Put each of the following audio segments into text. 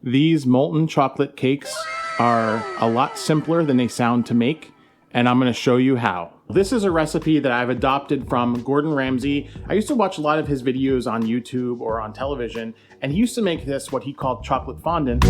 These molten chocolate cakes are a lot simpler than they sound to make, and I'm going to show you how. This is a recipe that I've adopted from Gordon Ramsay. I used to watch a lot of his videos on YouTube or on television, and he used to make this what he called chocolate fondant.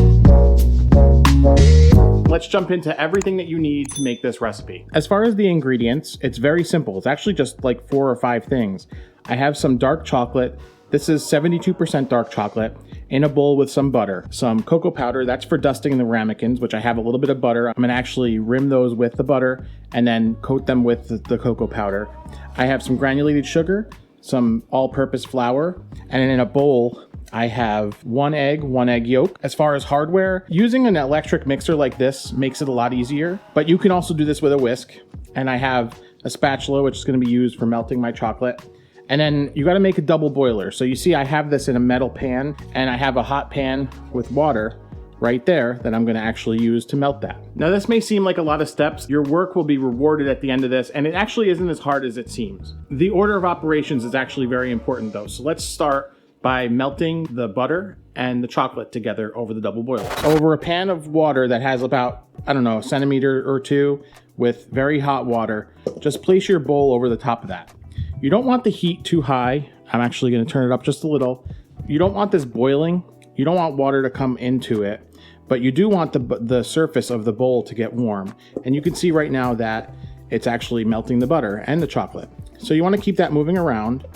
Let's jump into everything that you need to make this recipe. As far as the ingredients, it's very simple. It's actually just like 4 or 5 things. I have some dark chocolate. This is 72% dark chocolate in a bowl with some butter, some cocoa powder. That's for dusting the ramekins, which I have a little bit of butter. I'm gonna actually rim those with the butter and then coat them with the cocoa powder. I have some granulated sugar, some all-purpose flour, and in a bowl, I have 1 egg yolk. As far as hardware, using an electric mixer like this makes it a lot easier, but you can also do this with a whisk. And I have a spatula, which is gonna be used for melting my chocolate. And then you gotta make a double boiler. So you see I have this in a metal pan, and I have a hot pan with water right there that I'm gonna actually use to melt that. Now this may seem like a lot of steps. Your work will be rewarded at the end of this, and it actually isn't as hard as it seems. The order of operations is actually very important though. So let's start by melting the butter and the chocolate together over the double boiler. Over a pan of water that has about, I don't know, a centimeter or 2 with very hot water, just place your bowl over the top of that. You don't want the heat too high. I'm actually going to turn it up just a little. You don't want this boiling. You don't want water to come into it, but you do want the surface of the bowl to get warm. And you can see right now that it's actually melting the butter and the chocolate. So you want to keep that moving around.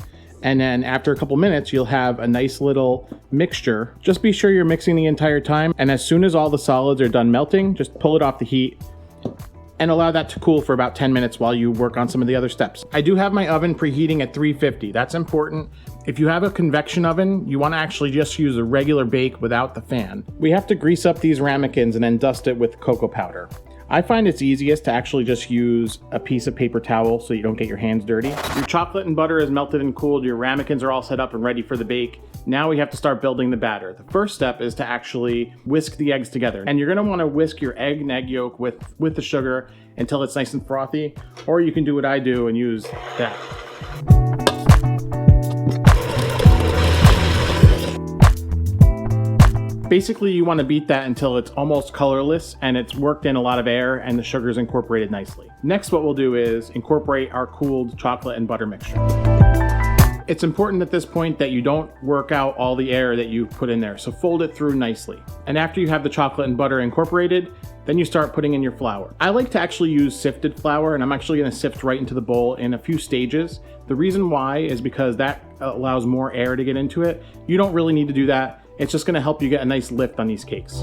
And then after a couple minutes, you'll have a nice little mixture. Just be sure you're mixing the entire time. And as soon as all the solids are done melting, just pull it off the heat and allow that to cool for about 10 minutes while you work on some of the other steps. I do have my oven preheating at 350. That's important. If you have a convection oven, you want to actually just use a regular bake without the fan. We have to grease up these ramekins and then dust it with cocoa powder. I find it's easiest to actually just use a piece of paper towel so you don't get your hands dirty. Your chocolate and butter is melted and cooled. Your ramekins are all set up and ready for the bake. Now we have to start building the batter. The first step is to actually whisk the eggs together. And you're gonna wanna whisk your egg and egg yolk with the sugar until it's nice and frothy, or you can do what I do and use that. Basically, you want to beat that until it's almost colorless and it's worked in a lot of air and the sugar's incorporated nicely. Next, what we'll do is incorporate our cooled chocolate and butter mixture. It's important at this point that you don't work out all the air that you put in there, so fold it through nicely. And after you have the chocolate and butter incorporated, then you start putting in your flour. I like to actually use sifted flour, and I'm actually gonna sift right into the bowl in a few stages. The reason why is because that allows more air to get into it. You don't really need to do that. It's just gonna help you get a nice lift on these cakes.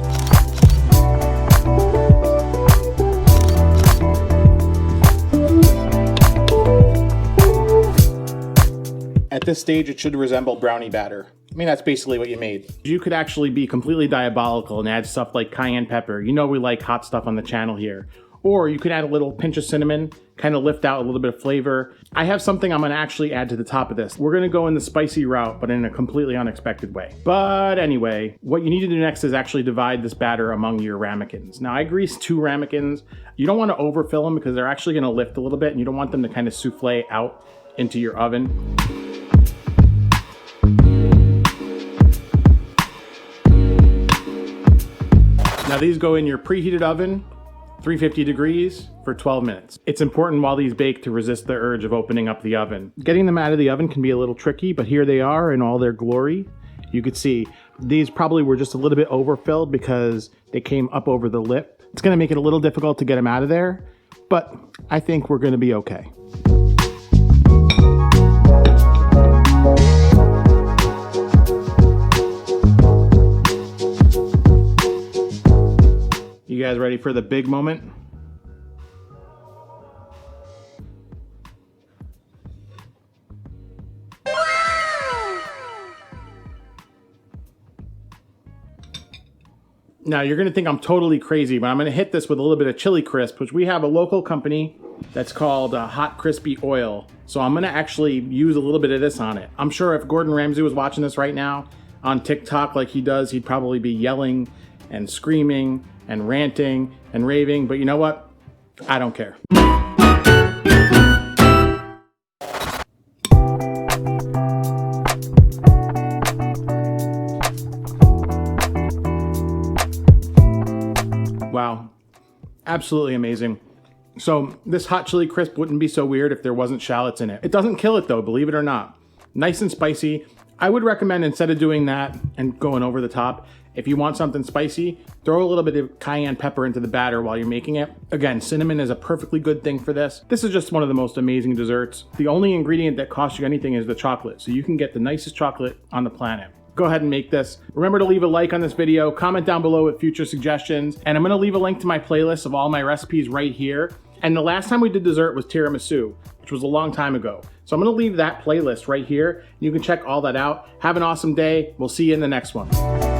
At this stage, it should resemble brownie batter. I mean, that's basically what you made. You could actually be completely diabolical and add stuff like cayenne pepper. You know we like hot stuff on the channel here. Or you could add a little pinch of cinnamon, kind of lift out a little bit of flavor. I have something I'm gonna actually add to the top of this. We're gonna go in the spicy route, but in a completely unexpected way. But anyway, what you need to do next is actually divide this batter among your ramekins. Now I greased 2 ramekins. You don't wanna overfill them because they're actually gonna lift a little bit and you don't want them to kind of souffle out into your oven. Now these go in your preheated oven, 350 degrees for 12 minutes. It's important while these bake to resist the urge of opening up the oven. Getting them out of the oven can be a little tricky, but here they are in all their glory. You could see these probably were just a little bit overfilled because they came up over the lip. It's gonna make it a little difficult to get them out of there, but I think we're gonna be okay. You guys ready for the big moment? Now you're gonna think I'm totally crazy, but I'm gonna hit this with a little bit of chili crisp, which we have a local company that's called Hot Crispy Oil. So I'm gonna actually use a little bit of this on it. I'm sure if Gordon Ramsay was watching this right now on TikTok like he does, he'd probably be yelling and screaming and ranting and raving, but you know what? I don't care. Wow, absolutely amazing. So this hot chili crisp wouldn't be so weird if there wasn't shallots in it. It doesn't kill it though, believe it or not. Nice and spicy. I would recommend, instead of doing that and going over the top, if you want something spicy, throw a little bit of cayenne pepper into the batter while you're making it. Again, cinnamon is a perfectly good thing for this. This is just one of the most amazing desserts. The only ingredient that costs you anything is the chocolate, so you can get the nicest chocolate on the planet. Go ahead and make this. Remember to leave a like on this video, comment down below with future suggestions, and I'm gonna leave a link to my playlist of all my recipes right here. And the last time we did dessert was tiramisu, which was a long time ago. So I'm gonna leave that playlist right here. You can check all that out. Have an awesome day. We'll see you in the next one.